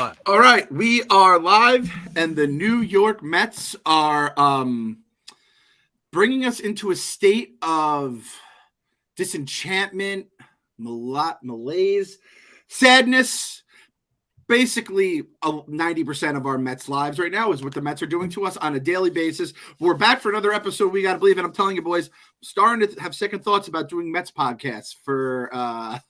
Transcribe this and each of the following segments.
What? All right, we are live, and the New York Mets are bringing us into a state of disenchantment, malaise, sadness. Basically, 90% of our Mets lives right now is what the Mets are doing to us on a daily basis. We're back for another episode. We got to believe it. I'm telling you, boys, I'm starting to have second thoughts about doing Mets podcasts for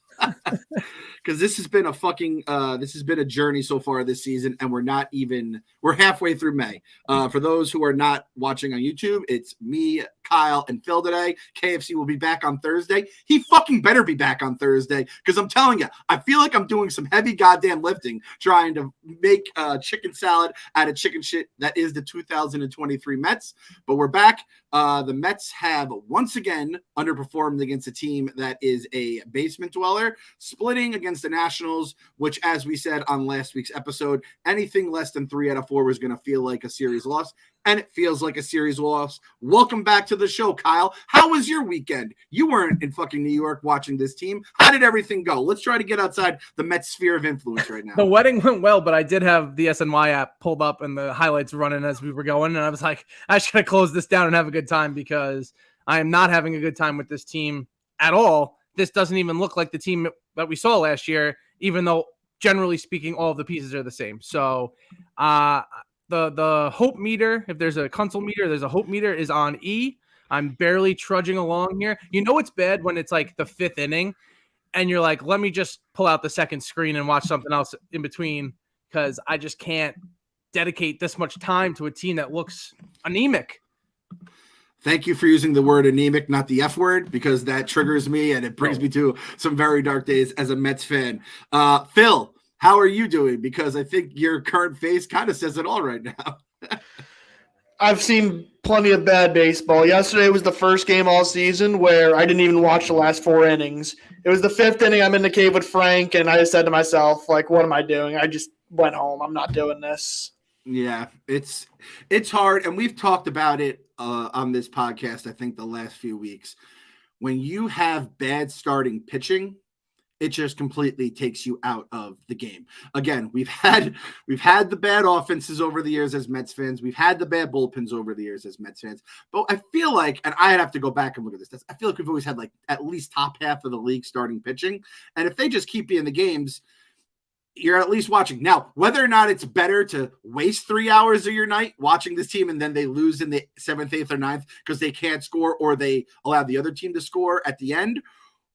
because this has been a journey so far this season, and we're halfway through May. For those who are not watching on YouTube, it's me, Kyle, and Phil today. KFC will be back on Thursday. He fucking better be back on Thursday, because I'm telling you, I feel like I'm doing some heavy goddamn lifting trying to make chicken salad out of chicken shit that is the 2023 Mets. But we're back. The Mets have once again underperformed against a team that is a basement dweller, splitting against the Nationals, which, as we said on last week's episode, anything less than 3 out of 4 was going to feel like a series loss, and it feels like a series loss. Welcome back to the show, Kyle. How was your weekend? You weren't in fucking New York watching this team. How did everything go? Let's try to get outside the Mets sphere of influence right now. The wedding went well, but I did have the SNY app pulled up and the highlights running as we were going, and I was like, I should have closed this down and have a good time, because I am not having a good time with this team at all. This doesn't even look like the team that we saw last year, even though, generally speaking, all of the pieces are the same. So the hope meter, if there's a console meter, there's a hope meter, is on E. I'm barely trudging along here. You know it's bad when it's like the 5th inning and you're like, let me just pull out the second screen and watch something else in between, because I just can't dedicate this much time to a team that looks anemic. Thank you for using the word anemic, not the F word, because that triggers me and it brings me to some very dark days as a Mets fan. Phil, how are you doing? Because I think your current face kind of says it all right now. I've seen plenty of bad baseball. Yesterday was the first game all season where I didn't even watch the last 4 innings. It was the 5th inning. I'm in the cave with Frank, and I just said to myself, like, what am I doing? I just went home. I'm not doing this. Yeah, it's hard, and we've talked about it on this podcast, I think, the last few weeks. When you have bad starting pitching, it just completely takes you out of the game. Again, we've had the bad offenses over the years as Mets fans. We've had the bad bullpens over the years as Mets fans. But I feel like, and I have to go back and look at this, I feel like we've always had like at least top half of the league starting pitching. And if they just keep you in the games, you're at least watching. Now, whether or not it's better to waste 3 hours of your night watching this team and then they lose in the 7th, 8th, or 9th because they can't score, or they allow the other team to score at the end,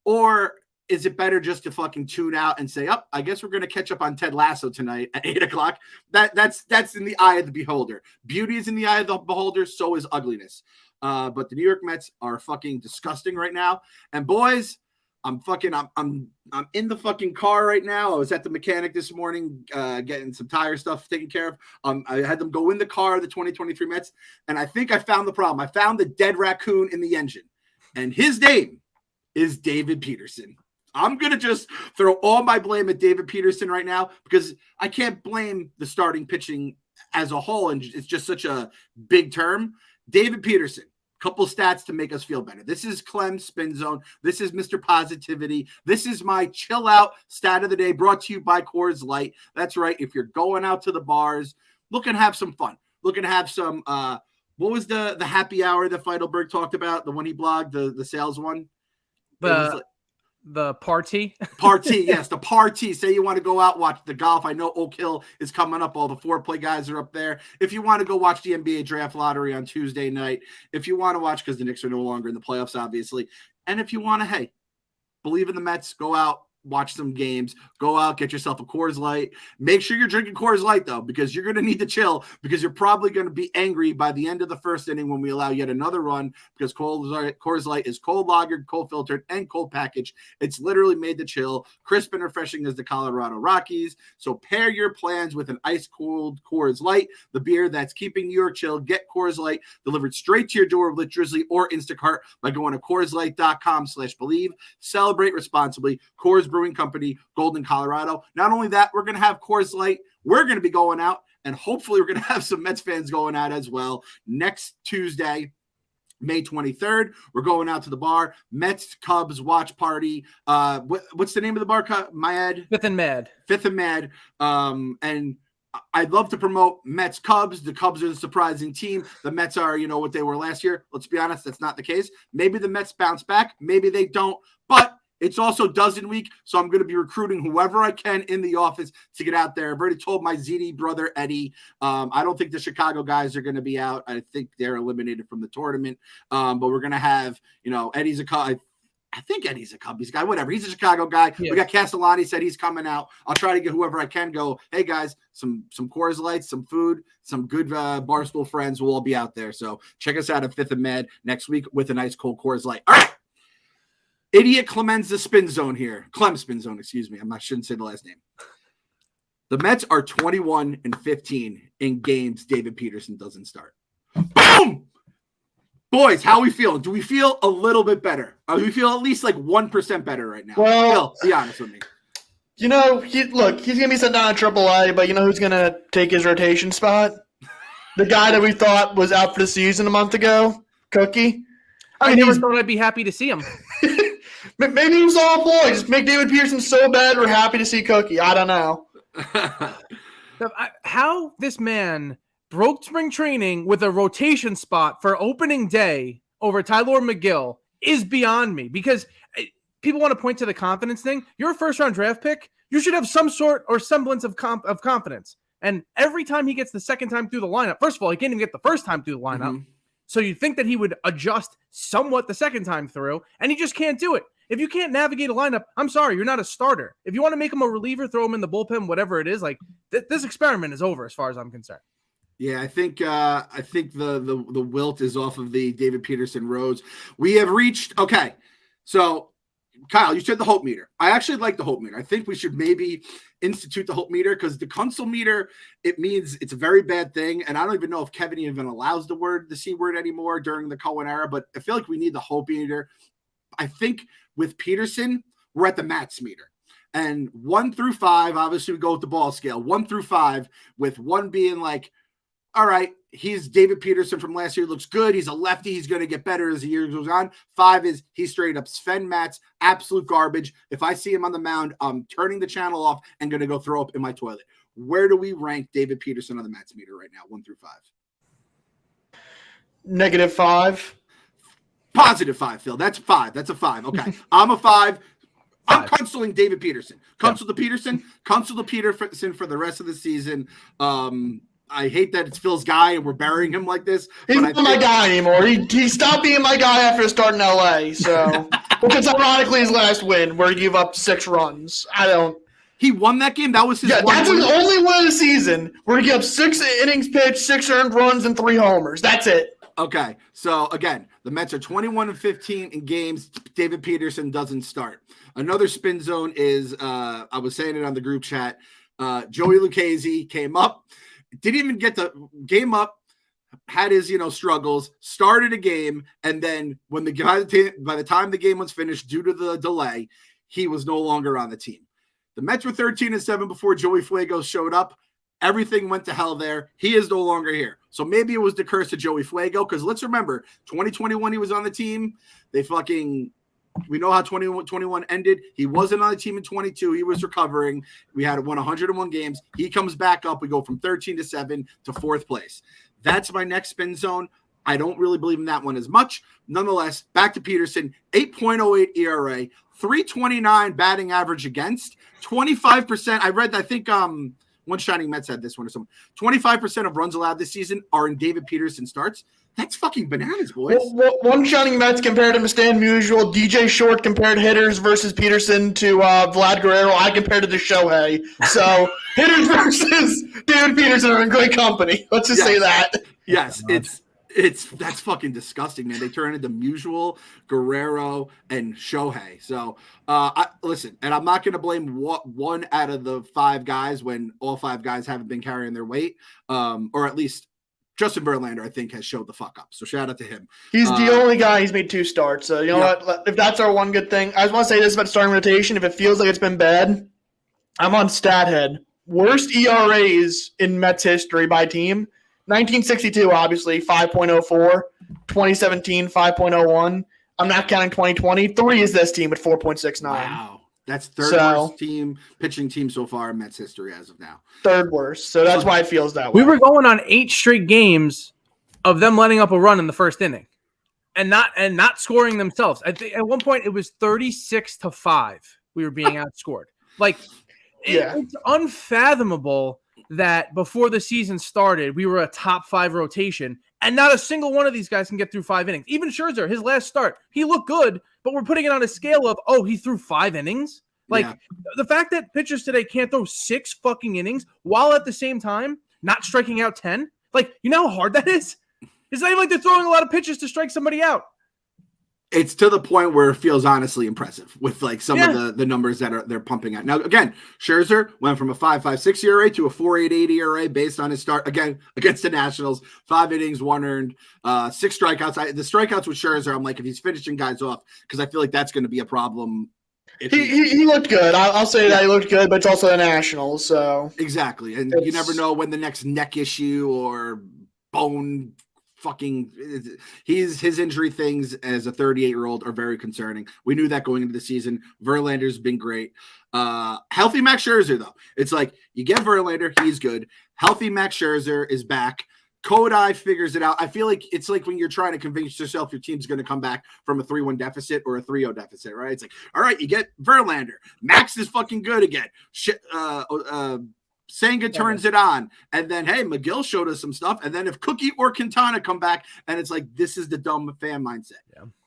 or is it better just to fucking tune out and say, I guess we're going to catch up on Ted Lasso tonight at 8:00? That's in the eye of the beholder. Beauty is in the eye of the beholder. So is ugliness. But the New York Mets are fucking disgusting right now. And boys, I'm in the fucking car right now. I was at the mechanic this morning, getting some tire stuff taken care of. I had them go in the car, the 2023 Mets, and I think I found the problem. I found the dead raccoon in the engine, and his name is David Peterson. I'm going to just throw all my blame at David Peterson right now, because I can't blame the starting pitching as a whole, and it's just such a big term. David Peterson. Couple stats to make us feel better. This is Clem's Spin Zone. This is Mr. Positivity. This is my chill out stat of the day, brought to you by Coors Light. That's right. If you're going out to the bars, look and have some fun. Look and have some, what was the happy hour that Feidelberg talked about? The one he blogged, the sales one? The party? Party, yes, the party. Say you want to go out, watch the golf. I know Oak Hill is coming up. All the foreplay guys are up there. If you want to go watch the NBA draft lottery on Tuesday night, if you want to watch, because the Knicks are no longer in the playoffs, obviously. And if you want to, hey, believe in the Mets, go out, watch some games, go out, get yourself a Coors Light. Make sure you're drinking Coors Light, though, because you're going to need to chill, because you're probably going to be angry by the end of the first inning when we allow yet another run, because Coors Light is cold lagered, cold filtered, and cold packaged. It's literally made to chill, crisp and refreshing as the Colorado Rockies. So pair your plans with an ice-cold Coors Light, the beer that's keeping New York chill. Get Coors Light delivered straight to your door with Drizly or Instacart by going to CoorsLight.com/believe. Celebrate responsibly. Coors Brewing Company, Golden, Colorado. Not only that, we're going to have Coors Light. We're going to be going out, and hopefully we're going to have some Mets fans going out as well next Tuesday. May 23rd. We're going out to the bar. Mets Cubs watch party. What's the name of the bar? Mad? Fifth and Mad. Fifth and Mad. And I'd love to promote Mets Cubs. The Cubs are the surprising team. The Mets are, what they were last year. Let's be honest, that's not the case. Maybe the Mets bounce back. Maybe they don't. But it's also dozen week, so I'm going to be recruiting whoever I can in the office to get out there. I've already told my ZD brother, Eddie. I don't think the Chicago guys are going to be out. I think they're eliminated from the tournament. But we're going to have, Eddie's a Cub. I think Eddie's a Cubbies guy, whatever. He's a Chicago guy. Yeah. We got Castellani said he's coming out. I'll try to get whoever I can go, hey, guys, some Coors Lights, some food, some good Barstool friends will all be out there. So check us out at 5th and Med next week with a nice cold Coors Light. All right. Idiot Clemenza spin zone here. Clem spin zone, excuse me. I shouldn't say the last name. The Mets are 21-15 in games David Peterson doesn't start. Boom! Boys, how are we feeling? Do we feel a little bit better? Do we feel at least like 1% better right now? Well, Phil, be honest with me. He's going to be sent down in AAA, but you know who's going to take his rotation spot? The guy that we thought was out for the season a month ago, Cookie. I never thought I'd be happy to see him. Maybe he was all ploy. Just make David Peterson so bad we're happy to see Cookie. I don't know. How this man broke spring training with a rotation spot for opening day over Tyler McGill is beyond me, because people want to point to the confidence thing. You're a first-round draft pick. You should have some sort or semblance of confidence. And every time he gets the second time through the lineup, first of all, he can't even get the first time through the lineup. Mm-hmm. So you'd think that he would adjust somewhat the second time through, and he just can't do it. If you can't navigate a lineup, I'm sorry, you're not a starter. If you want to make him a reliever, throw him in the bullpen, whatever it is, like this experiment is over as far as I'm concerned. Yeah, I think the wilt is off of the David Peterson rose. We have reached, okay, so Kyle, you said the hope meter. I actually like the hope meter. I think we should maybe institute the hope meter, because the Kunzel meter, it means it's a very bad thing. And I don't even know if Kevin even allows the C word anymore during the Cohen era, but I feel like we need the hope meter. I think with Peterson, we're at the Mats meter. And 1 through 5, obviously we go with the ball scale, 1 through 5, with 1 being like, all right, he's David Peterson from last year, looks good. He's a lefty. He's going to get better as the year goes on. 5 is he's straight up Sven Matz, absolute garbage. If I see him on the mound, I'm turning the channel off and going to go throw up in my toilet. Where do we rank David Peterson on the Mats meter right now, 1 through 5? -5. +5, Phil. That's 5. That's a 5. Okay. I'm a 5. I'm Kunzeling David Peterson. Kunzel the Peterson for the rest of the season. I hate that it's Phil's guy and we're burying him like this. He's not my guy anymore. He stopped being my guy after the start in LA. So, because ironically his last win, where he gave up 6 runs. He won that game. That was his. Yeah, that's his only win of the season, where he gave up 6 innings pitched, 6 earned runs, and 3 homers. That's it. Okay, so again, the Mets are 21-15 in games David Peterson doesn't start. Another spin zone is, I was saying it on the group chat, Joey Lucchesi came up, didn't even get the game up, had his, struggles, started a game, and then when by the time the game was finished due to the delay, he was no longer on the team. The Mets were 13-7 before Joey Fuego showed up. Everything went to hell there. He is no longer here. So maybe it was the curse of Joey Fuego, because let's remember, 2021 he was on the team. We know how 2021 ended. He wasn't on the team in 22. He was recovering. We had won 101 games. He comes back up. We go from 13-7 to 4th place. That's my next spin zone. I don't really believe in that one as much. Nonetheless, back to Peterson, 8.08 ERA, 329 batting average against, 25%. I think One Shining Mets had this one or something. 25% of runs allowed this season are in David Peterson starts. That's fucking bananas, boys. Well, One Shining Mets compared him to Stan Musial. DJ Short compared hitters versus Peterson to Vlad Guerrero. I compared it to Shohei. So hitters versus David Peterson are in great company. Let's just say that. Yes, that's fucking disgusting, man. They turn into Musial, Guerrero, and Shohei. So listen, and I'm not going to blame one out of the 5 guys when all 5 guys haven't been carrying their weight, or at least Justin Verlander, I think, has showed the fuck up. So shout out to him. He's the only guy who's made 2 starts. So you know what? If that's our one good thing, I just want to say this about starting rotation. If it feels like it's been bad, I'm on StatHead. Worst ERAs in Mets history by team. 1962, obviously, 5.04. 2017, 5.01. I'm not counting 2020. 3 is this team at 4.69. Wow. That's third worst pitching team so far in Mets history as of now. Third worst. So that's why it feels that way. We were going on 8 straight games of them letting up a run in the first inning and not scoring themselves. I think at one point it was 36-5. We were being outscored. Like, it's unfathomable that before the season started, we were a top 5 rotation, and not a single one of these guys can get through 5 innings. Even Scherzer, his last start, he looked good, but we're putting it on a scale of, he threw 5 innings. Like, the fact that pitchers today can't throw 6 fucking innings while at the same time not striking out 10. Like, you know how hard that is? It's not even like they're throwing a lot of pitches to strike somebody out. It's to the point where it feels honestly impressive with like some of the numbers that they're pumping out. Now, again, Scherzer went from a 5.56 ERA to a 4.88 ERA based on his start again against the Nationals. 5 innings, 1 earned, 6 strikeouts. The strikeouts with Scherzer, I'm like, if he's finishing guys off, because I feel like that's going to be a problem. He looked good. I'll say that he looked good, but it's also the Nationals, so exactly. And you never know when the next neck issue or bone. His injury things as a 38-year-old are very concerning. We knew that going into the season. Verlander's been great. Healthy Max Scherzer, though. It's like you get Verlander, he's good. Healthy Max Scherzer is back. Kodai figures it out. I feel like it's like when you're trying to convince yourself your team's going to come back from a 3-1 deficit or a 3-0 deficit, right? It's like, all right, you get Verlander. Max is fucking good again. Senga turns it on, and then hey, McGill showed us some stuff, and then if Cookie or Quintana come back, and it's like this is the dumb fan mindset.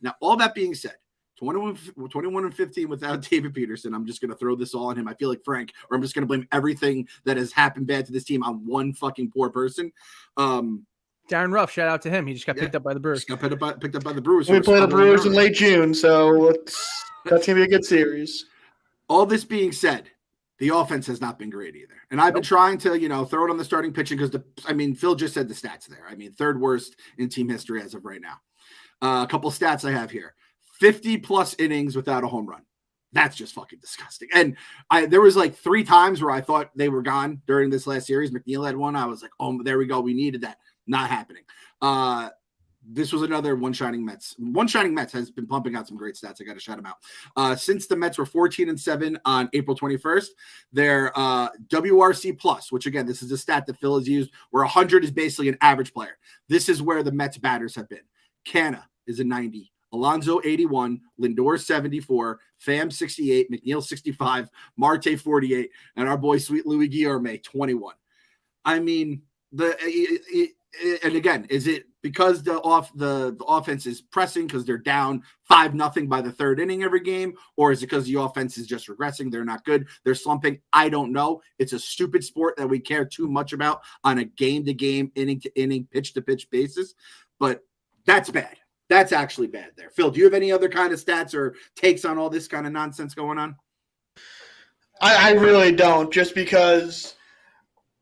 Now, all that being said, 21-15 without David Peterson, I'm just going to throw this all on him. I feel like Frank, or I'm just going to blame everything that has happened bad to this team on one fucking poor person. Darren Ruff, shout out to him. He just got picked up by the Brewers. Picked up by the Brewers. We play the Brewers in late June, so that's going to be a good series. All this being said, the offense has not been great either. And I've been trying to, throw it on the starting pitching because, Phil just said the stats there. Third worst in team history as of right now. A couple stats I have here. 50-plus innings without a home run. That's just fucking disgusting. And there was like 3 times where I thought they were gone during this last series. McNeil had one. I was like, oh, there we go. We needed that. Not happening. This was another One Shining Mets. One Shining Mets has been pumping out some great stats. I got to shout them out. Since the Mets were 14-7 on April 21st, their WRC plus, which again, this is a stat that Phil has used, where 100 is basically an average player. This is where the Mets batters have been. Canna is a 90. Alonso 81, Lindor 74, Pham 68, McNeil 65, Marte 48, and our boy sweet Louis Guillorme 21. And again, is it because the offense is pressing because they're down 5-0 by the 3rd inning every game, or is it because the offense is just regressing? They're not good. They're slumping. I don't know. It's a stupid sport that we care too much about on a game-to-game, inning-to-inning, pitch-to-pitch basis, but that's bad. That's actually bad there. Phil, do you have any other kind of stats or takes on all this kind of nonsense going on? I really don't, just because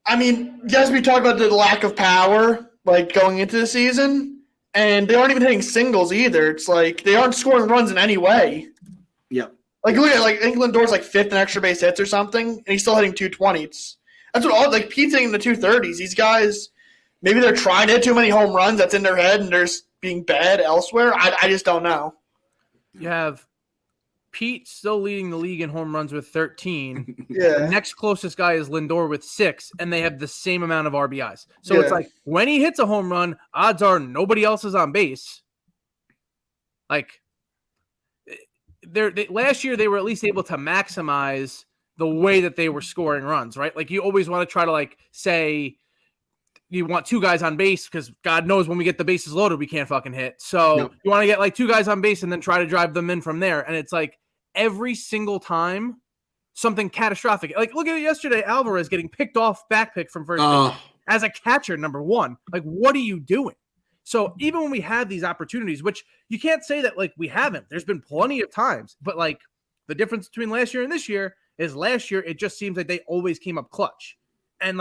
yes, we talk about the lack of power, like going into the season, and they aren't even hitting singles either. It's like they aren't scoring runs in any way. Yep. Like look at England Door's like 5th in extra base hits or something, and he's still hitting 220s. That's what Pete's hitting the 230s. These guys, maybe they're trying to hit too many home runs. That's in their head, and they're just being bad elsewhere. I just don't know. You have Pete still leading the league in home runs with 13. Yeah. The next closest guy is Lindor with 6, and they have the same amount of RBIs. So it's like when he hits a home run, odds are nobody else is on base. Like last year, they were at least able to maximize the way that they were scoring runs, right? Like you always want to try to say you want 2 guys on base because God knows when we get the bases loaded, we can't fucking hit. So you want to get 2 guys on base and then try to drive them in from there. And it's like every single time something catastrophic. Like look at it yesterday, Alvarez getting picked off back pick from first base as a catcher, number 1. Like, what are you doing? So even when we have these opportunities, which you can't say that we haven't, there's been plenty of times, but the difference between last year and this year is last year, it just seems like they always came up clutch. And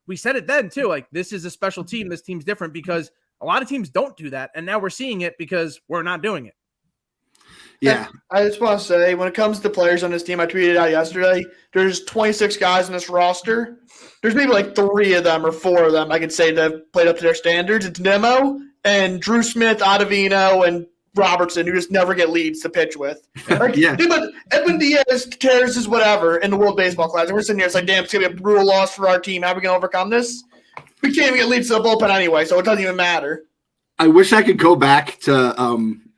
we said it then too, this is a special team. This team's different because a lot of teams don't do that. And now we're seeing it because we're not doing it. Yeah. And I just want to say, when it comes to players on this team, I tweeted out yesterday, there's 26 guys on this roster. There's maybe 3 of them or 4 of them I could say that have played up to their standards. It's Nemo, and Drew Smith, Ottavino, and Robertson, who just never get leads to pitch with. Like, Yeah. But Edwin Diaz cares is whatever in the World Baseball Classic. We're sitting here, it's like, damn, it's going to be a brutal loss for our team. How are we going to overcome this? We can't even get leads to the bullpen anyway, so it doesn't even matter. I wish I could go back to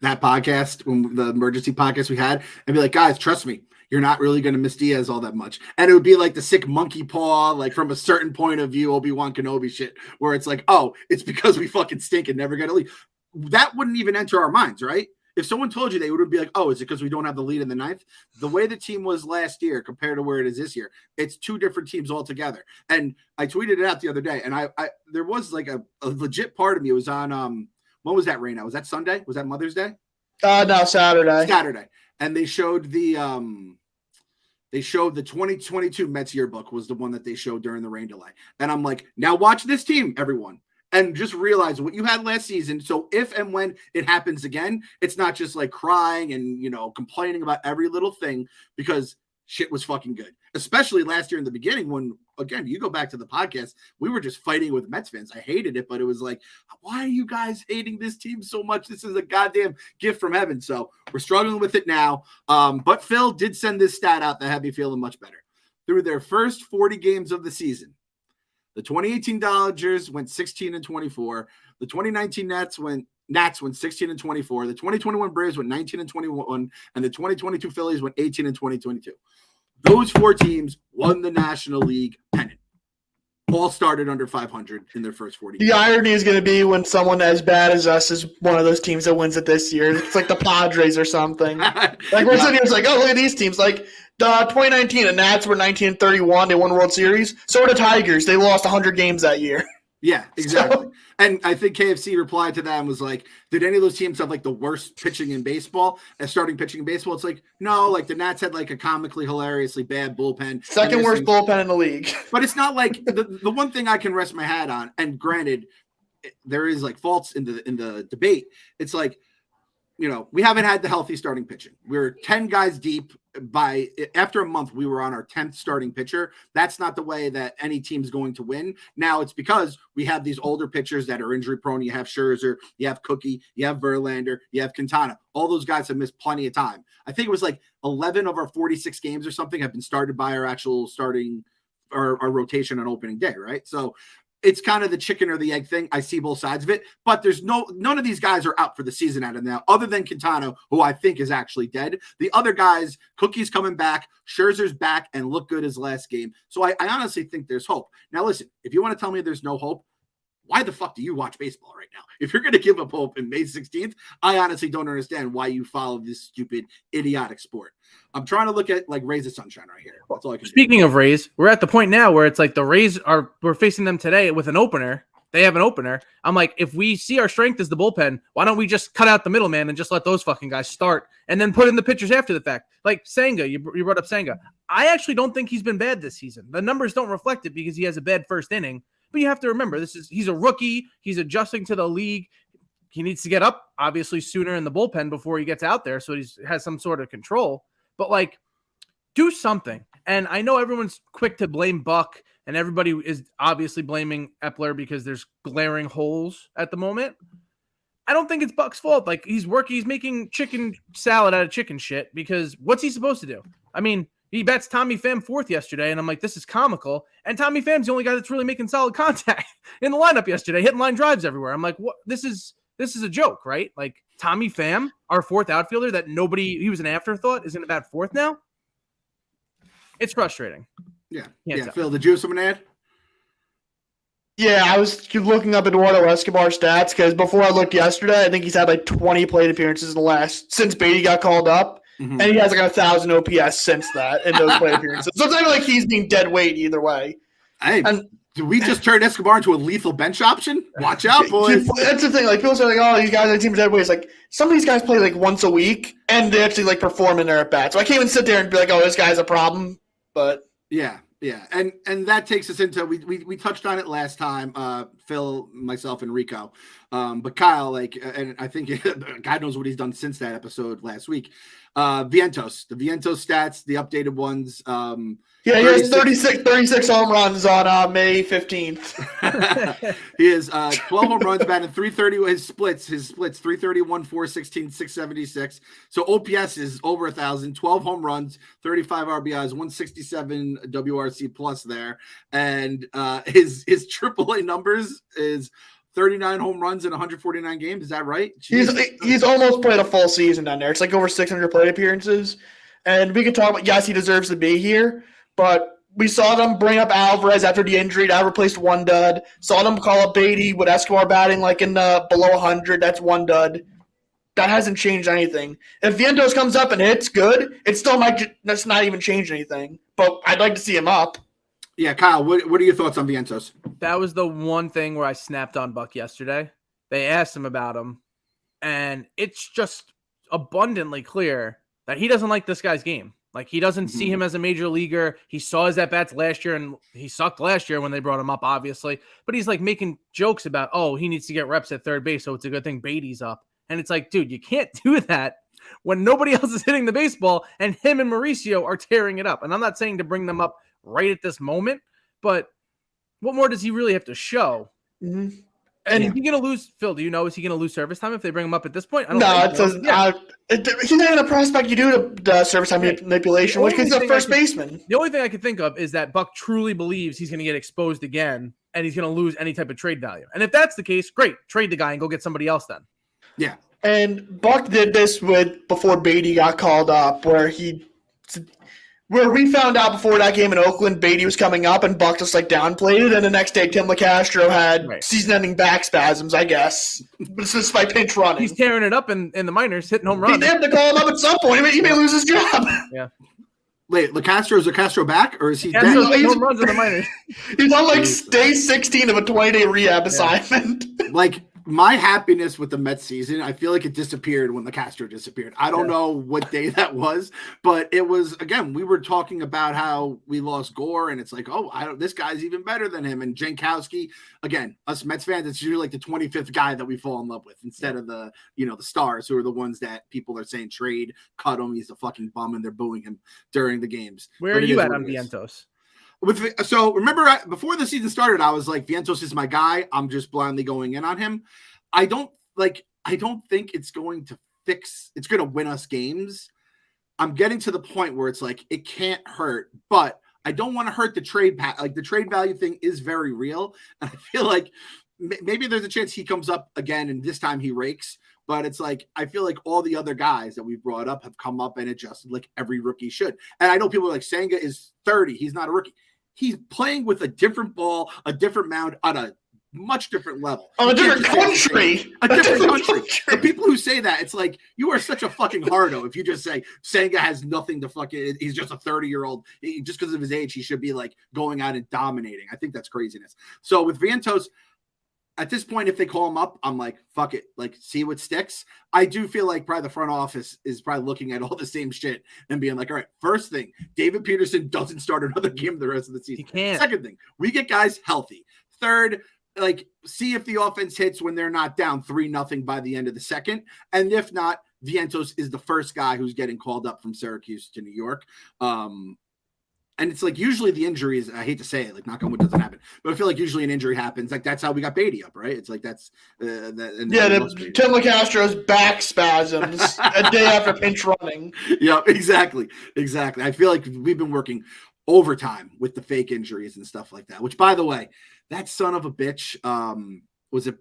that podcast, when the emergency podcast we had, and be like, guys, trust me, you're not really going to miss Diaz all that much. And it would be like the sick monkey paw, like from a certain point of view, Obi-Wan Kenobi shit, where it's like, oh, it's because we fucking stink and never get a lead. That wouldn't even enter our minds, right? If someone told you, they would be like, oh, is it because we don't have the lead in the ninth? The way the team was last year compared to where it is this year, it's two different teams altogether. And I tweeted it out the other day, and I there was like a legit part of me. It was on, when was that rain out? Was that Sunday? Was that Mother's Day? No, Saturday. Saturday. And they showed the 2022 Mets yearbook was the one that they showed during the rain delay. And I'm like, now watch this team, everyone. And just realize what you had last season. So if and when it happens again, it's not just like crying and, complaining about every little thing, because shit was fucking good. Especially last year in the beginning when, again, you go back to the podcast, we were just fighting with Mets fans. I hated it, but it was like, why are you guys hating this team so much? This is a goddamn gift from heaven. So we're struggling with it now. But Phil did send this stat out that had me feeling much better. Through their first 40 games of the season, the 2018 Dodgers went 16-24. The 2019 Nats went 16-24. The 2021 Braves went 19-21, and the 2022 Phillies went 18-22. Those four teams won the National League pennant. All started under 500 in their first 40 games. The irony is going to be when someone as bad as us is one of those teams that wins it this year. It's like the Padres or something. Like we're sitting here, it's like, oh, look at these teams. Like the 2019, the Nats were 19-31. They won the World Series. So were the Tigers. They lost 100 games that year. Yeah, exactly. So, and I think KFC replied to that and was like, did any of those teams have like the worst pitching in baseball as starting pitching in baseball? It's like, no, like the Nats had like a comically hilariously bad bullpen. Second worst bullpen in the league. But it's not like the one thing I can rest my hat on, and granted, there is like faults in the debate. It's like, we haven't had the healthy starting pitching. We're 10 guys deep. After a month, we were on our 10th starting pitcher. That's not the way that any team's going to win. Now it's because we have these older pitchers that are injury prone. You have Scherzer, you have Cookie, you have Verlander, you have Quintana. All those guys have missed plenty of time. I think it was like 11 of our 46 games or something have been started by our actual starting our rotation on opening day, right? So it's kind of the chicken or the egg thing. I see both sides of it, but there's none of these guys are out for the season out of now, other than Quintana, who I think is actually dead. The other guys, Cookie's coming back, Scherzer's back and looked good his last game. So I honestly think there's hope. Now, listen, if you want to tell me there's no hope, why the fuck do you watch baseball right now? If you're going to give up hope in May 16th, I honestly don't understand why you follow this stupid, idiotic sport. I'm trying to look at like Rays of Sunshine right here. That's all I can Speaking of Rays, we're at the point now where it's like the Rays we're facing them today with an opener. They have an opener. I'm like, if we see our strength is the bullpen, why don't we just cut out the middleman and just let those fucking guys start and then put in the pitchers after the fact? Like Senga, you brought up Senga. I actually don't think he's been bad this season. The numbers don't reflect it because he has a bad first inning. But you have to remember, he's a rookie. He's adjusting to the league. He needs to get up, obviously, sooner in the bullpen before he gets out there, so he has some sort of control. But, like, do something. And I know everyone's quick to blame Buck, and everybody is obviously blaming Epler because there's glaring holes at the moment. I don't think it's Buck's fault. Like, he's making chicken salad out of chicken shit because what's he supposed to do? I mean, he bats Tommy Pham fourth yesterday, and I'm like, this is comical. And Tommy Pham's the only guy that's really making solid contact in the lineup yesterday, hitting line drives everywhere. I'm like, what? This is a joke, right? Like Tommy Pham, our fourth outfielder that he was an afterthought, is in about fourth now. It's frustrating. Yeah. Phil, did you have something to add? Yeah, I was looking up Eduardo Escobar stats because before I looked yesterday, I think he's had like 20 plate appearances since Beatty got called up. Mm-hmm. And he has like 1,000 OPS since that in those plate appearances. So it's not like he's being dead weight either way. Hey, did we just turn Escobar into a lethal bench option? Watch out, boys. That's the thing. Like people say, like, "Oh, these guys on the team are dead weight." It's like some of these guys play like once a week, and they actually like perform in their at bat. So I can't even sit there and be like, "Oh, this guy's a problem." But yeah, and that takes us into we touched on it last time. Phil, myself, and Rico. But Kyle, and I think God knows what he's done since that episode last week. Vientos, the Vientos stats, the updated ones. He has 36 home runs on May 15th. He has 12 home runs, batting 330. His splits 331, 416, 676. So OPS is over 1,000. 12 home runs, 35 RBIs, 167 WRC plus there, and his AAA numbers is 39 home runs in 149 games. Is that right? He's almost played a full season down there. It's like over 600 plate appearances. And we can talk about, yes, he deserves to be here, but we saw them bring up Alvarez after the injury. That replaced one dud. Saw them call up Beatty with Escobar batting like in the below 100. That's one dud. That hasn't changed anything. If Vientos comes up and hits good, it still might that's not even change anything. But I'd like to see him up. Yeah, Kyle, what are your thoughts on Vientos? That was the one thing where I snapped on Buck yesterday. They asked him about him, and it's just abundantly clear that he doesn't like this guy's game. Like, he doesn't see him as a major leaguer. He saw his at-bats last year, and he sucked last year when they brought him up, obviously. But he's, like, making jokes about, oh, he needs to get reps at third base, so it's a good thing Beatty's up. And it's like, dude, you can't do that when nobody else is hitting the baseball, and him and Mauricio are tearing it up. And I'm not saying to bring them up right at this moment, but what more does he really have to show? Mm-hmm. And is he going to lose, Phil, do you know, is he going to lose service time if they bring him up at this point? He's not even a prospect you do the service time manipulation, which is a first baseman. The only thing I can think of is that Buck truly believes he's going to get exposed again and he's going to lose any type of trade value. And if that's the case, great, trade the guy and go get somebody else then. Yeah. And Buck did this before Beatty got called up, where we found out before that game in Oakland, Beatty was coming up, and Buck just downplayed it. And the next day, Tim Castro had season-ending back spasms, I guess. It's just by pinch running. He's tearing it up in the minors, hitting home runs. They have to call him up at some point. He may lose his job. Yeah. Wait, is Castro back, or is he dead? He's home runs in the minors. He's on day 16 of a 20-day rehab assignment. My happiness with the Mets season, I feel like it disappeared when the Castro disappeared. I don't know what day that was, but it was, again, we were talking about how we lost Gore, and it's like, this guy's even better than him. And Jankowski, again, us Mets fans, it's usually like the 25th guy that we fall in love with instead of the stars who are the ones that people are saying trade, cut him, he's a fucking bum, and they're booing him during the games. Where are you at on Vientos? So remember, before the season started, I was like, Vientos is my guy. I'm just blindly going in on him. I don't think it's going to it's going to win us games. I'm getting to the point where it's like, it can't hurt, but I don't want to hurt the trade. The trade value thing is very real. And I feel like maybe there's a chance he comes up again and this time he rakes. But it's like, I feel like all the other guys that we brought up have come up and adjusted like every rookie should. And I know people are like, Senga is 30. He's not a rookie. He's playing with a different ball, a different mound on a much different level. On a different country. A different country. The people who say that, it's like, you are such a fucking hardo if you just say Senga has nothing to fucking, he's just a 30-year-old. Just because of his age, he should be like going out and dominating. I think that's craziness. So with Vientos, at this point, if they call him up, I'm like, fuck it. Like, see what sticks. I do feel like probably the front office is probably looking at all the same shit and being like, all right, first thing, David Peterson doesn't start another game the rest of the season. He can't. Second thing, we get guys healthy. Third, see if the offense hits when they're not down 3-0 by the end of the second. And if not, Vientos is the first guy who's getting called up from Syracuse to New York. And it's like, usually the injuries, I hate to say it, like knock on wood doesn't happen, but I feel like usually an injury happens. Like, that's how we got Beatty up, right? It's like, that's Tim Castro's back spasms a day after pinch running. Yeah, exactly. I feel like we've been working overtime with the fake injuries and stuff like that, which, by the way, that son of a bitch, was it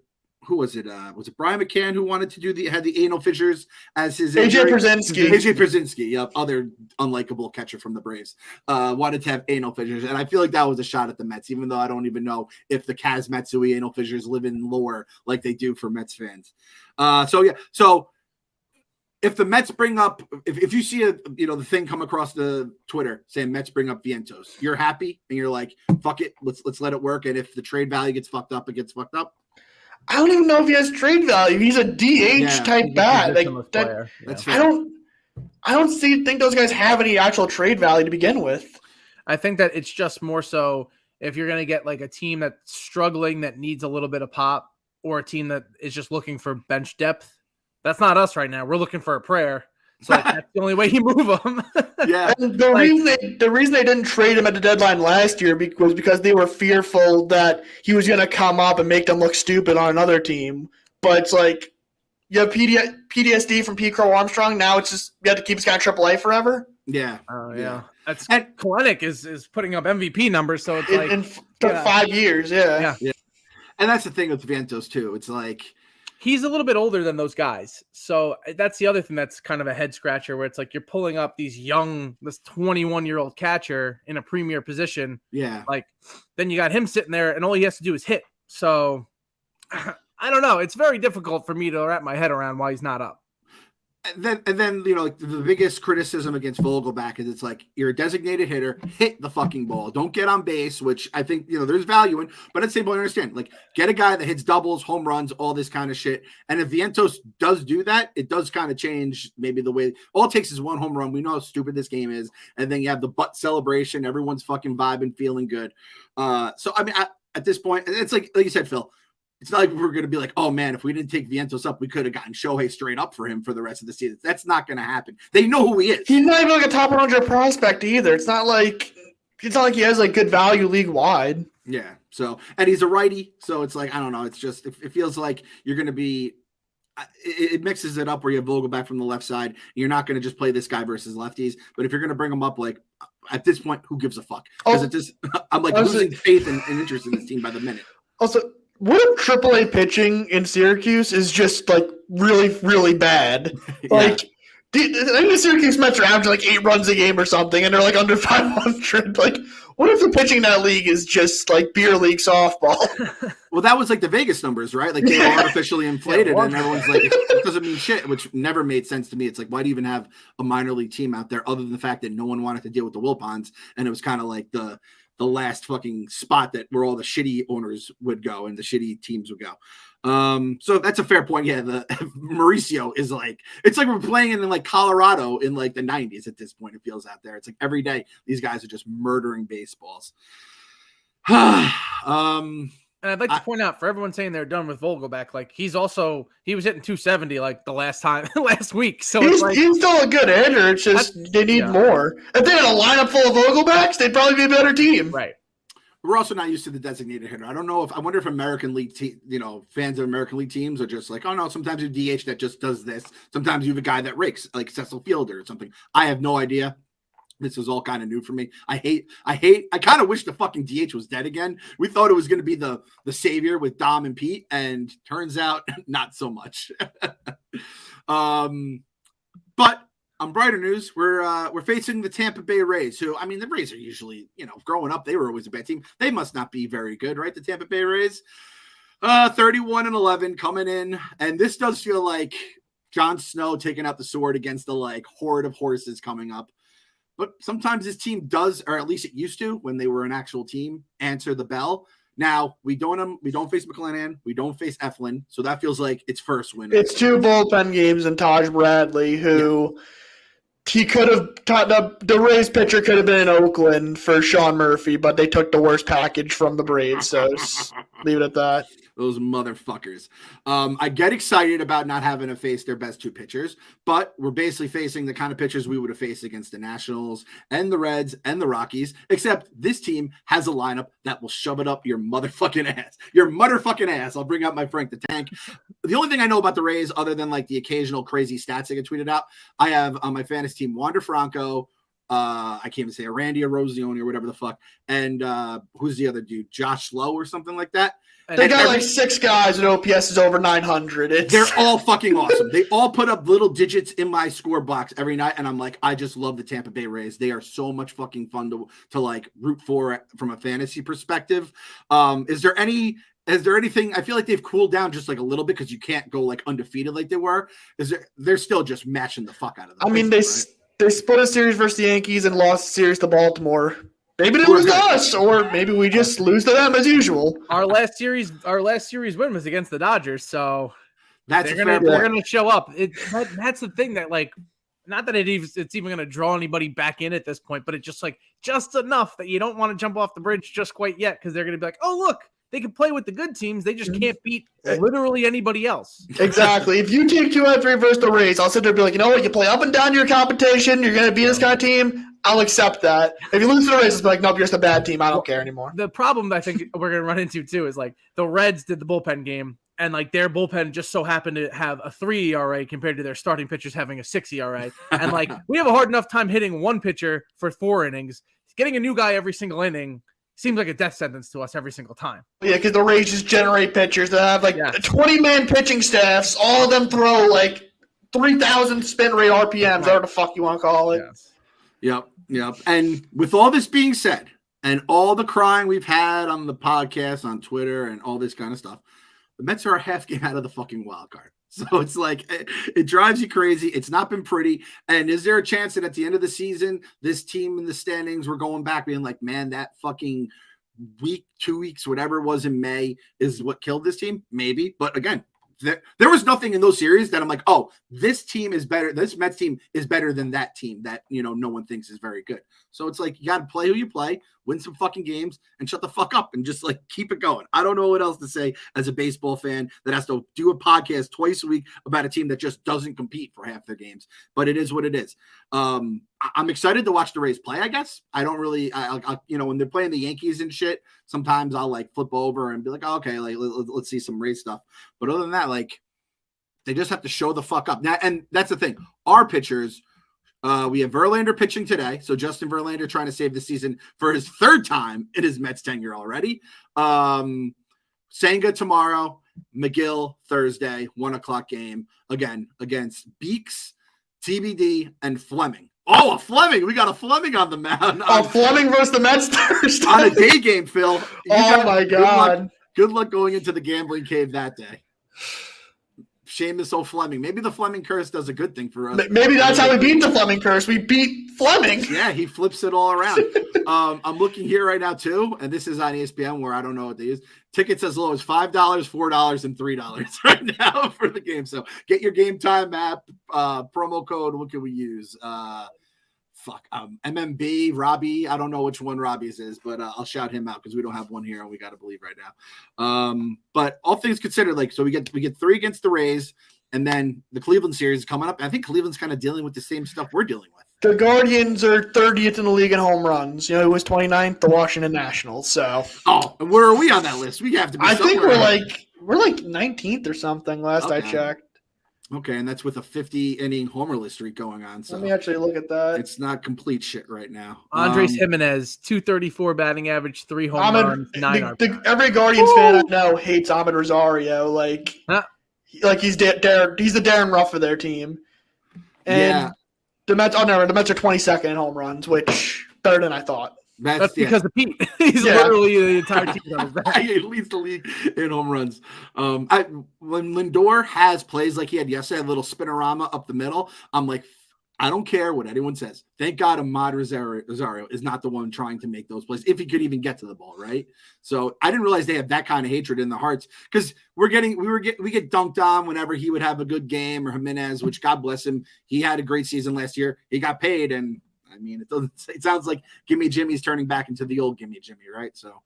Brian McCann who wanted to had the anal fissures as his AJ Przinsky. Yep, other unlikable catcher from the Braves, wanted to have anal fissures, and I feel like that was a shot at the Mets, even though I don't even know if the Kaz Matsui anal fissures live in lore like they do for Mets fans. So if the Mets bring up, if you see the thing come across the Twitter saying Mets bring up Vientos, you're happy and you're like, fuck it, let's let it work. And if the trade value gets fucked up, it gets fucked up. I don't even know if he has trade value. He's a DH type bat. That's fair. I don't think those guys have any actual trade value to begin with. I think that it's just more so if you're going to get like a team that's struggling that needs a little bit of pop, or a team that is just looking for bench depth. That's not us right now. We're looking for a prayer So like, that's the only way you move him. Yeah. And the reason they didn't trade him at the deadline last year was because they were fearful that he was going to come up and make them look stupid on another team. But it's like you have PTSD from Pete Crow Armstrong. Now it's just you have to keep this guy in AAA forever. Yeah. Oh yeah. That's Kalenic is putting up MVP numbers, so it's in 5 years. Yeah. And that's the thing with Vientos too. It's like he's a little bit older than those guys. So that's the other thing that's kind of a head scratcher where it's like you're pulling up this 21-year-old catcher in a premier position. Yeah. Like then you got him sitting there and all he has to do is hit. So I don't know. It's very difficult for me to wrap my head around why he's not up. And then like the biggest criticism against Vogelbach is it's like you're a designated hitter, hit the fucking ball. Don't get on base, which I think there's value in, but at the same point, I understand. Like get a guy that hits doubles, home runs, all this kind of shit. And if Vientos does do that, it does kind of change maybe the way. All it takes is one home run. We know how stupid this game is, and then you have the butt celebration. Everyone's fucking vibing, feeling good. So I mean, at this point, it's like you said, Phil. It's not like we're going to be like, oh, man, if we didn't take Vientos up, we could have gotten Shohei straight up for him for the rest of the season. That's not going to happen. They know who he is. He's not even like a top 100 prospect either. It's not like he has like good value league wide. Yeah. So, and he's a righty. So it's like, I don't know. It's just, it feels like you're going to be, it mixes it up where you have Vogelbach from the left side. You're not going to just play this guy versus lefties. But if you're going to bring him up, like at this point, who gives a fuck? Because I'm like losing faith and interest in this team by the minute. Also, what if AAA pitching in Syracuse is just like really, really bad? Like, the Syracuse Mets are averaging like 8 runs a game or something, and they're like under 500. Like, what if the pitching in that league is just like beer league softball? Well, that was like the Vegas numbers, right? Like they were artificially inflated, and everyone's like, it doesn't mean shit, which never made sense to me. It's like, why do you even have a minor league team out there other than the fact that no one wanted to deal with the Wilpons, and it was kind of like the last fucking spot that where all the shitty owners would go and the shitty teams would go. So that's a fair point. Yeah, the Mauricio is like, it's like we're playing in like Colorado in like the 90s at this point. It feels out there. It's like every day these guys are just murdering baseballs. And I'd like to point out for everyone saying they're done with Vogelbach, like he was hitting 270 like the last week. So he's like, still a good hitter. It's just they need more. If they had a lineup full of Vogelbachs, they'd probably be a better team. Right. We're also not used to the designated hitter. I wonder if American League, fans of American League teams are just like, oh no, sometimes you DH that just does this. Sometimes you have a guy that rakes, like Cecil Fielder or something. I have no idea. This is all kind of new for me. I kind of wish the fucking DH was dead again. We thought it was going to be the savior with Dom and Pete, and turns out not so much. But on brighter news, we're facing the Tampa Bay Rays, who, I mean, the Rays are usually, growing up, they were always a bad team. They must not be very good, right? The Tampa Bay Rays, 31-11 coming in, and this does feel like Jon Snow taking out the sword against the like horde of horses coming up. But sometimes this team does, or at least it used to, when they were an actual team, answer the bell. Now we don't face McClanahan, we don't face Eflin, so that feels like its first win. It's 2 bullpen games and Taj Bradley, who he could have the Rays pitcher could have been in Oakland for Sean Murphy, but they took the worst package from the Braves, so leave it at that. Those motherfuckers. I get excited about not having to face their best 2 pitchers, but we're basically facing the kind of pitchers we would have faced against the Nationals and the Reds and the Rockies, except this team has a lineup that will shove it up your motherfucking ass. Your motherfucking ass. I'll bring out my Frank the Tank. The only thing I know about the Rays, other than like the occasional crazy stats I get tweeted out, I have on my fantasy team Wander Franco, I can't even say Randy Arosione or whatever the fuck, and who's the other dude? Josh Lowe or something like that. They got like 6 guys and OPS is over 900. They're all fucking awesome. They all put up little digits in my score box every night, and I'm like, I just love the Tampa Bay Rays. They are so much fucking fun to like root for from a fantasy perspective. Is there anything? I feel like they've cooled down just like a little bit because you can't go like undefeated like they were. They're still just matching the fuck out of them. I mean, they split a series versus the Yankees and lost a series to Baltimore. Maybe they lose to us, or maybe we just lose to them as usual. Our last series win was against the Dodgers, so they're gonna show up. That's the thing that like, not that it's even gonna draw anybody back in at this point, but it's just like just enough that you don't want to jump off the bridge just quite yet because they're gonna be like, oh look, They can play with the good teams. They just can't beat literally anybody else. Exactly. If you take 2 out of 3 versus the Rays, I'll sit there and be like, you know what? You play up and down your competition. You're going to beat this kind of team. I'll accept that. If you lose to the Rays, it's like, nope, you're just a bad team. I don't care anymore. The problem I think we're going to run into, too, is like the Reds did the bullpen game, and like their bullpen just so happened to have a 3 ERA compared to their starting pitchers having a 6 ERA. And like we have a hard enough time hitting one pitcher for 4 innings. Getting a new guy every single inning seems like a death sentence to us every single time. Yeah, because the Rays just generate pitchers that have like 20-man pitching staffs. All of them throw like 3,000 spin rate RPMs, whatever the fuck you want to call it. Yes. Yep. And with all this being said, and all the crying we've had on the podcast, on Twitter, and all this kind of stuff, the Mets are a half game out of the fucking wild card. So it's like, it drives you crazy. It's not been pretty. And is there a chance that at the end of the season, this team in the standings, we're going back being like, man, that fucking week, 2 weeks, whatever it was in May is what killed this team? Maybe. But again, there was nothing in those series that I'm like, oh, this team is better. This Mets team is better than that team that, no one thinks is very good. So it's like, you got to play who you play, win some fucking games, and shut the fuck up and just like keep it going. I don't know what else to say as a baseball fan that has to do a podcast twice a week about a team that just doesn't compete for half their games, but it is what it is. I'm excited to watch the Rays play, I guess. I don't really, when they're playing the Yankees and shit, sometimes I'll like flip over and be like, oh, okay, like let's see some Rays stuff. But other than that, like they just have to show the fuck up. Now, and that's the thing. Our pitchers, we have Verlander pitching today. So Justin Verlander trying to save the season for his 3rd time in his Mets tenure already. Senga tomorrow, McGill Thursday, 1:00 game again against Beeks, TBD, and Fleming. Oh, a Fleming. We got a Fleming on the mound. Fleming versus the Mets Thursday. On a day game, Phil. My God. Good luck going into the gambling cave that day. Shameless old Fleming. Maybe the Fleming curse does a good thing for us. Maybe that's how we beat the Fleming curse. We beat Fleming. Yeah, he flips it all around. I'm looking here right now, too, and this is on ESPN where I don't know what they use. Tickets as low as $5, $4, and $3 right now for the game. So get your Game Time app, promo code. What can we use? MMB, Robbie. I don't know which one Robbie's is, but I'll shout him out because we don't have one here and we got to believe right now. But all things considered, like, so we get 3 against the Rays, and then the Cleveland series is coming up. And I think Cleveland's kind of dealing with the same stuff we're dealing with. The Guardians are 30th in the league in home runs. It was 29th, the Washington Nationals. So, and where are we on that list? We have to be. I think we're like 19th or something. Last I checked. Okay, and that's with a 50-inning homerless streak going on. So let me actually look at that. It's not complete shit right now. Andres Jimenez, 234 batting average, 3 home runs, 9 RBI. Every Guardians fan I know hates Ahmed Rosario. Like he's the Darren Ruff of their team. And the Mets. Oh no, the Mets are 22nd in home runs, which better than I thought. That's because of Pete. He's literally the entire team on his back. He leads the league in home runs. When Lindor has plays like he had yesterday, a little spinorama up the middle, I'm like, I don't care what anyone says. Thank God Ahmad Rosario is not the one trying to make those plays, if he could even get to the ball, right? So I didn't realize they have that kind of hatred in their hearts, because we get dunked on whenever he would have a good game, or Jimenez, which God bless him. He had a great season last year. He got paid, and I mean, it sounds like Gimme Jimmy's turning back into the old Gimme Jimmy, right? So,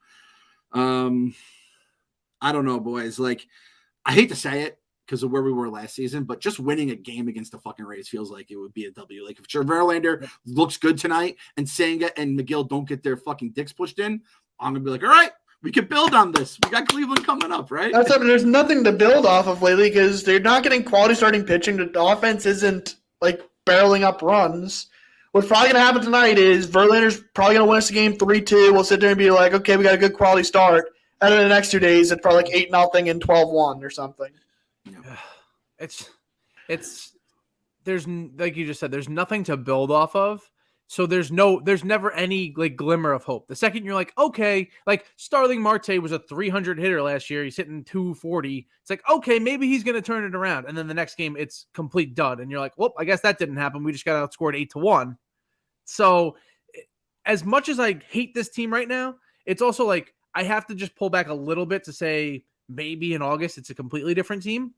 I don't know, boys. Like, I hate to say it because of where we were last season, but just winning a game against the fucking Rays feels like it would be a W. Like, if Verlander looks good tonight and Senga and McGill don't get their fucking dicks pushed in, I'm gonna be like, all right, we can build on this. We got Cleveland coming up, right? That's something. There's nothing to build off of lately because they're not getting quality starting pitching. The offense isn't like barreling up runs. What's probably going to happen tonight is Verlander's probably going to win us a game 3-2. We'll sit there and be like, okay, we got a good quality start. And then the next 2 days, it's probably like 8-0 and 12-1 or something. There's, like you just said, there's nothing to build off of. So there's never any like glimmer of hope. The second you're like, okay, like Starling Marte was a 300 hitter last year. He's hitting 240. It's like, okay, maybe he's going to turn it around. And then the next game, it's complete dud. And you're like, well, I guess that didn't happen. We just got outscored 8-1. So as much as I hate this team right now, it's also like, I have to just pull back a little bit to say maybe in August, it's a completely different team.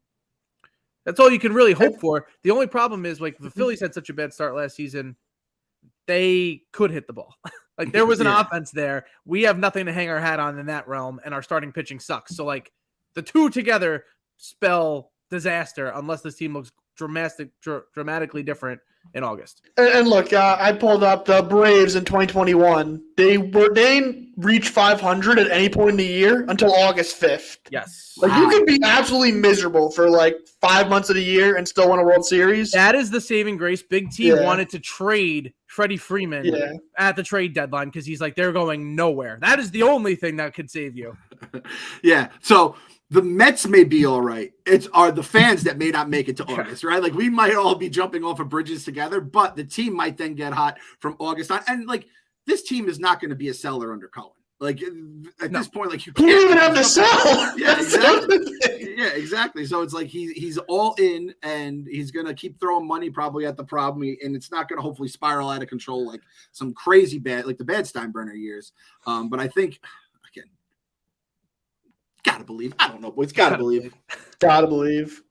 That's all you can really hope for. The only problem is like the Phillies had such a bad start last season. They could hit the ball. Like there was an Yeah. offense there. We have nothing to hang our hat on in that realm, and our starting pitching sucks. So like the two together spell disaster unless this team looks dramatically different in August. And look, I pulled up the Braves in 2021. They didn't reach 500 at any point in the year until August 5th. Yes. Like you can be absolutely miserable for like 5 months of the year and still win a World Series. That is the saving grace. Big T wanted to trade Freddie Freeman at the trade deadline because he's like, they're going nowhere. That is the only thing that could save you. Yeah. So the Mets may be all right. Are the fans that may not make it to August, right? Like we might all be jumping off of bridges together, but the team might then get hot from August on. And like this team is not going to be a seller under Cohen. Like at this point, like you can't even have to sell. Yeah, exactly. Yeah, exactly. So it's like he's all in, and he's gonna keep throwing money probably at the problem, and it's not gonna hopefully spiral out of control like some crazy bad, like the bad Steinbrenner years. But I think again, gotta believe. I don't know, boys. Gotta believe. Gotta believe.